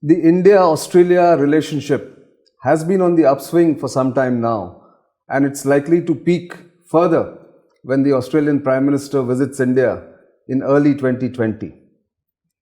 The India-Australia relationship has been on the upswing for some time now, and it's likely to peak further when the Australian Prime Minister visits India in early 2020.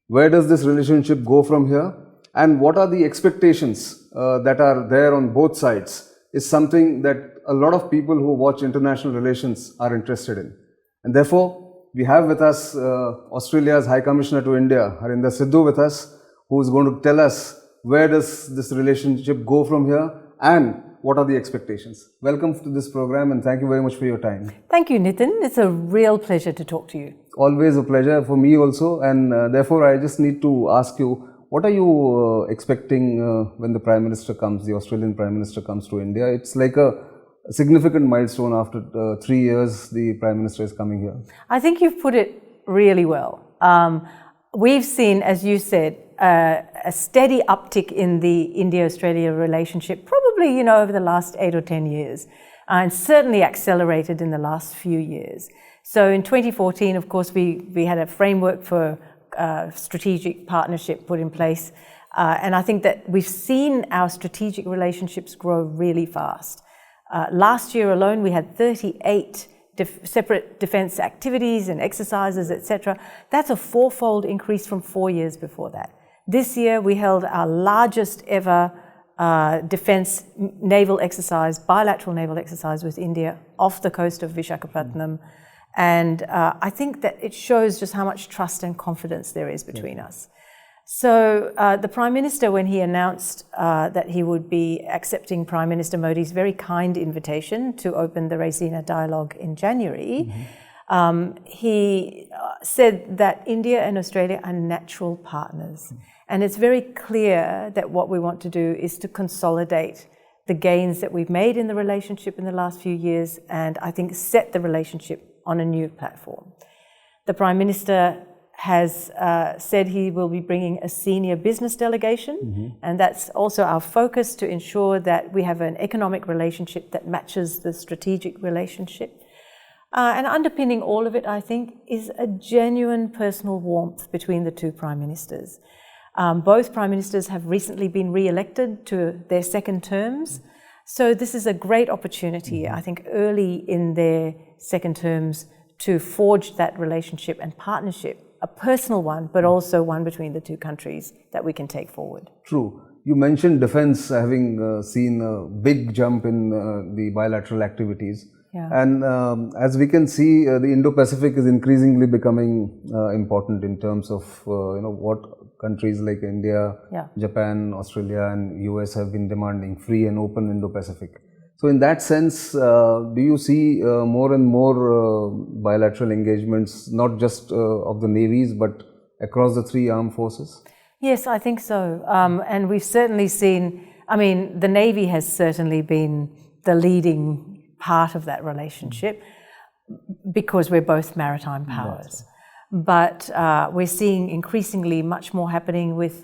Where does this relationship go from here? And what are the expectations that are there on both sides is something that a lot of people who watch international relations are interested in. And therefore, we have with us Australia's High Commissioner to India, Harinder Sidhu, with us, who is going to tell us where does this relationship go from here and what are the expectations. Welcome to this program and thank you very much for your time. Thank you, Nitin. It's a real pleasure to talk to you. Always a pleasure for me also, and therefore I just need to ask you, what are you expecting when the Prime Minister comes, the Australian Prime Minister comes to India? It's like a significant milestone. After 3 years, the Prime Minister is coming here. I think you've put it really well. We've seen, as you said, a steady uptick in the India-Australia relationship, probably, over the last 8 or 10 years, and certainly accelerated in the last few years. So in 2014, of course, we had a framework for strategic partnership put in place. And I think that we've seen our strategic relationships grow really fast. Last year alone, we had 38 separate defence activities and exercises, etc. That's a fourfold increase from 4 years before that. This year, we held our largest ever defence naval exercise, bilateral naval exercise with India off the coast of Visakhapatnam. And I think that it shows just how much trust and confidence there is between us. So the Prime Minister, when he announced that he would be accepting Prime Minister Modi's very kind invitation to open the Raisina dialogue in January, he said that India and Australia are natural partners. And it's very clear that what we want to do is to consolidate the gains that we've made in the relationship in the last few years, and I think set the relationship on a new platform. The Prime Minister has said he will be bringing a senior business delegation, and that's also our focus, to ensure that we have an economic relationship that matches the strategic relationship. And underpinning all of it, I think, is a genuine personal warmth between the two Prime Ministers. Both Prime Ministers have recently been re-elected to their second terms. So this is a great opportunity, I think, early in their second terms to forge that relationship and partnership, a personal one, but also one between the two countries that we can take forward. True. You mentioned defense having seen a big jump in the bilateral activities. Yeah. And as we can see, the Indo-Pacific is increasingly becoming important in terms of what countries like India, Japan, Australia and US have been demanding, free and open Indo-Pacific. So in that sense, do you see more and more bilateral engagements, not just of the navies, but across the three armed forces? Yes, I think so. And we've certainly seen, the Navy has certainly been the leading part of that relationship because we're both maritime powers. But we're seeing increasingly much more happening with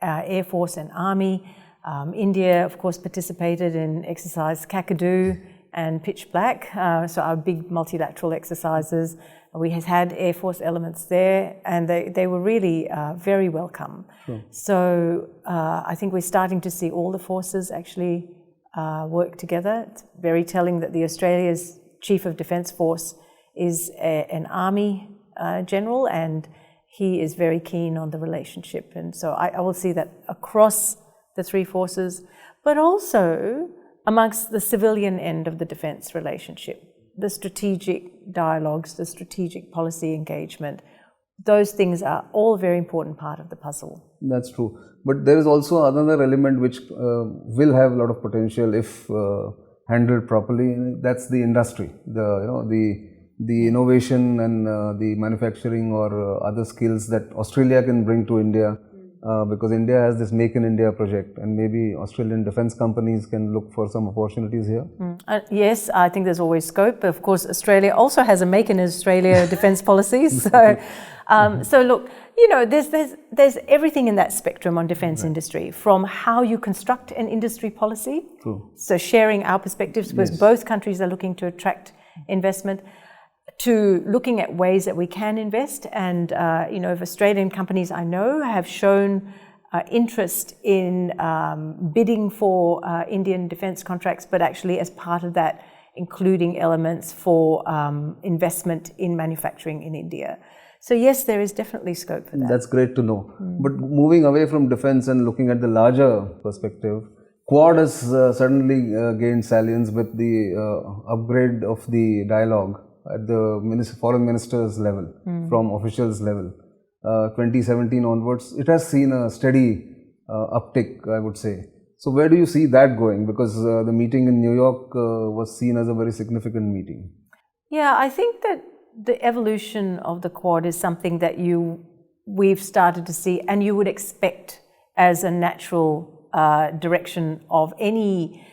Air Force and Army. India, of course, participated in exercise Kakadu and Pitch Black, so our big multilateral exercises. We had Air Force elements there, and they were really very welcome. Sure. So I think we're starting to see all the forces actually work together. It's very telling that the Australia's Chief of Defence Force is an Army general, and he is very keen on the relationship. And so I will see that across the three forces, but also amongst the civilian end of the defence relationship, the strategic dialogues, the strategic policy engagement. Those things are all a very important part of the puzzle. That's true. But there is also another element which will have a lot of potential if handled properly. That's the industry, the innovation and the manufacturing or other skills that Australia can bring to India, because India has this Make in India project, and maybe Australian defence companies can look for some opportunities here. Yes, I think there's always scope. Of course, Australia also has a Make in Australia defence policy. So, so look, there's everything in that spectrum on defence industry, from how you construct an industry policy. True. So sharing our perspectives, because both countries are looking to attract investment, to looking at ways that we can invest. And, if Australian companies I know have shown interest in bidding for Indian defence contracts, but actually as part of that, including elements for investment in manufacturing in India. So yes, there is definitely scope for that. That's great to know. But moving away from defence and looking at the larger perspective, Quad has suddenly gained salience with the upgrade of the dialogue at the foreign ministers level, from officials level. 2017 onwards, it has seen a steady uptick, I would say. So where do you see that going? Because the meeting in New York was seen as a very significant meeting. Yeah, I think that the evolution of the Quad is something that we've started to see, and you would expect as a natural direction of any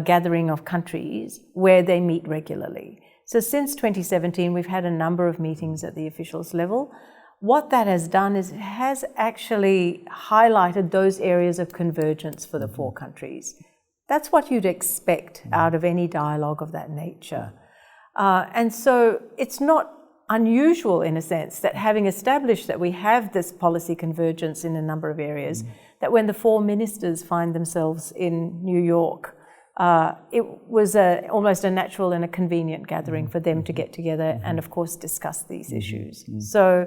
gathering of countries where they meet regularly. So since 2017, we've had a number of meetings at the officials level. What that has done is it has actually highlighted those areas of convergence for the four countries. That's what you'd expect out of any dialogue of that nature. And so it's not unusual in a sense that having established that we have this policy convergence in a number of areas, that when the four ministers find themselves in New York, it was almost a natural and a convenient gathering for them to get together and of course discuss these issues. So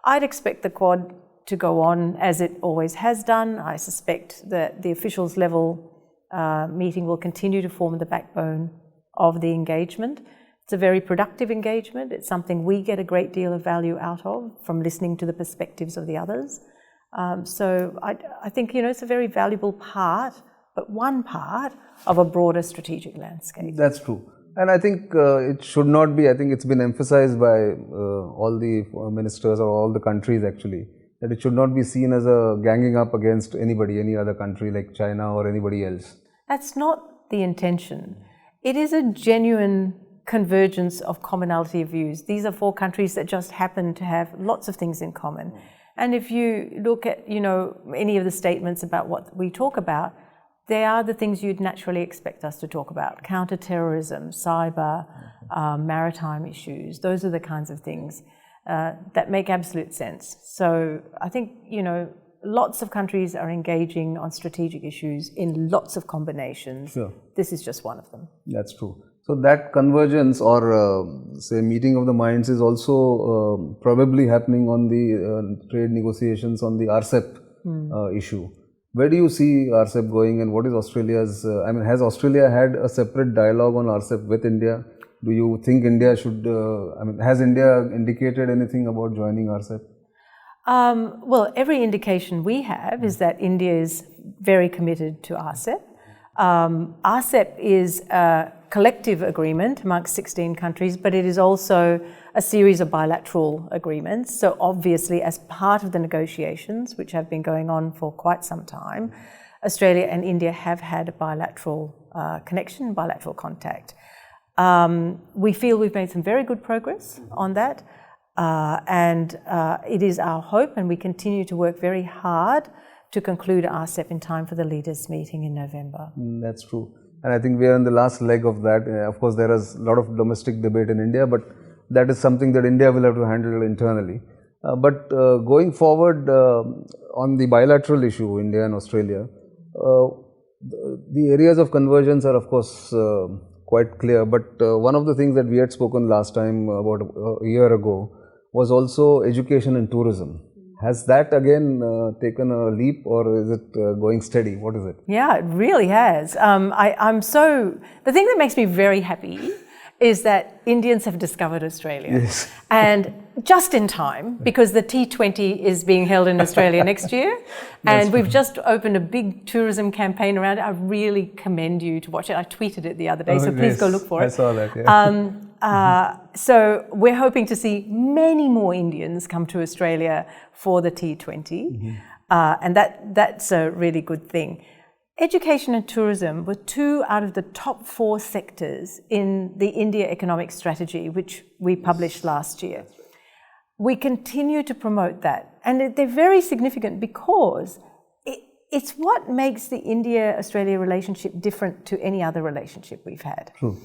I'd expect the Quad to go on as it always has done. I suspect that the officials level meeting will continue to form the backbone of the engagement. It's a very productive engagement. It's something we get a great deal of value out of from listening to the perspectives of the others. So I think, it's a very valuable part, but one part of a broader strategic landscape. That's true. And I think it should not be, I think it's been emphasized by all the ministers or all the countries actually, that it should not be seen as a ganging up against anybody, any other country like China or anybody else. That's not the intention. It is a genuine convergence of commonality of views. These are four countries that just happen to have lots of things in common. And if you look at, any of the statements about what we talk about, they are the things you'd naturally expect us to talk about. Counter-terrorism, cyber, maritime issues. Those are the kinds of things that make absolute sense. So I think, lots of countries are engaging on strategic issues in lots of combinations. Sure. This is just one of them. That's true. So that convergence or say meeting of the minds is also probably happening on the trade negotiations on the RCEP issue. Where do you see RCEP going, and what is Australia's, has Australia had a separate dialogue on RCEP with India? Do you think India should, has India indicated anything about joining RCEP? Well, every indication we have is that India is very committed to RCEP. RCEP is a collective agreement amongst 16 countries, but it is also a series of bilateral agreements. So obviously, as part of the negotiations, which have been going on for quite some time, Australia and India have had a bilateral connection, bilateral contact. We feel we've made some very good progress on that. And it is our hope, and we continue to work very hard to conclude RCEP in time for the leaders' meeting in November. That's true. And I think we are in the last leg of that. Of course, there is a lot of domestic debate in India, but that is something that India will have to handle internally. But going forward on the bilateral issue, India and Australia, the areas of convergence are, of course, quite clear. But one of the things that we had spoken last time, about a year ago, was also education and tourism. Has that again taken a leap, or is it going steady? What is it? Yeah, it really has. The thing that makes me very happy is that Indians have discovered Australia. Yes. And just in time, because the T20 is being held in Australia next year, and we've just opened a big tourism campaign around it. I really commend you to watch it. I tweeted it the other day, so please go look for it. I saw that, yeah. So we're hoping to see many more Indians come to Australia for the T20, and that's a really good thing. Education and tourism were two out of the top 4 sectors in the India Economic Strategy, which we published last year. We continue to promote that, and they're very significant because it's what makes the India-Australia relationship different to any other relationship we've had. True.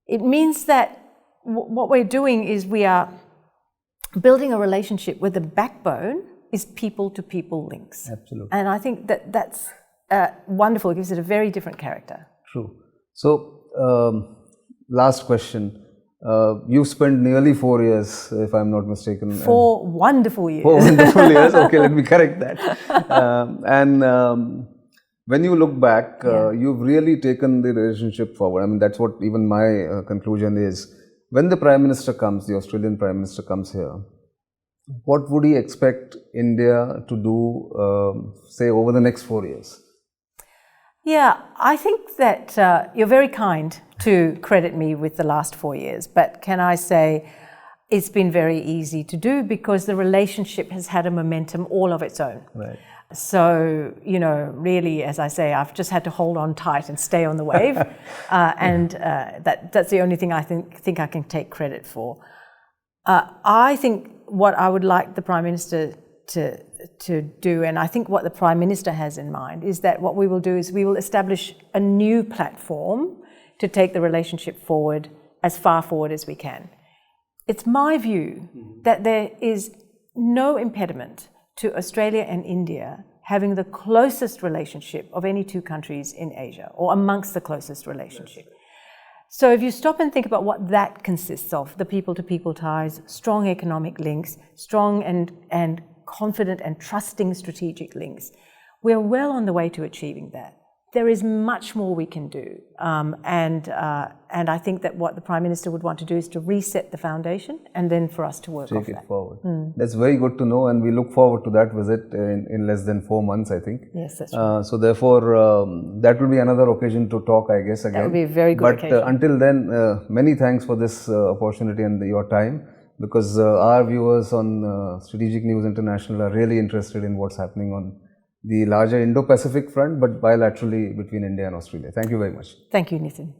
It means that what we're doing is we are building a relationship where the backbone is people-to-people links. Absolutely. And I think that that's wonderful. It gives it a very different character. True. So, last question. You've spent nearly 4 years, if I'm not mistaken. 4 wonderful years. 4 wonderful years. Okay, let me correct that. When you look back, you've really taken the relationship forward. I mean, that's what even my conclusion is. When the Prime Minister comes, the Australian Prime Minister comes here, what would he expect India to do, say, over the next 4 years? Yeah, I think that you're very kind to credit me with the last 4 years, but can I say it's been very easy to do because the relationship has had a momentum all of its own. Right. So, you know, really, as I say, I've just had to hold on tight and stay on the wave, and that's the only thing I think I can take credit for. I think what I would like the Prime Minister to do, and I think what the Prime Minister has in mind, is that what we will do is we will establish a new platform to take the relationship forward as far forward as we can. It's my view that there is no impediment to Australia and India having the closest relationship of any two countries in Asia, or amongst the closest relationship. So if you stop and think about what that consists of, the people-to-people ties, strong economic links, strong and confident and trusting strategic links, we're well on the way to achieving that. There is much more we can do. And I think that what the Prime Minister would want to do is to reset the foundation and then for us to work off that. Take it forward. That's very good to know, and we look forward to that visit in less than 4 months, I think. Yes, that's right. So therefore, that will be another occasion to talk, I guess, again. That would be a very good occasion. But until then, many thanks for this opportunity and your time, because our viewers on Strategic News International are really interested in what's happening on the larger Indo-Pacific front, but bilaterally between India and Australia. Thank you very much. Thank you, Nitin.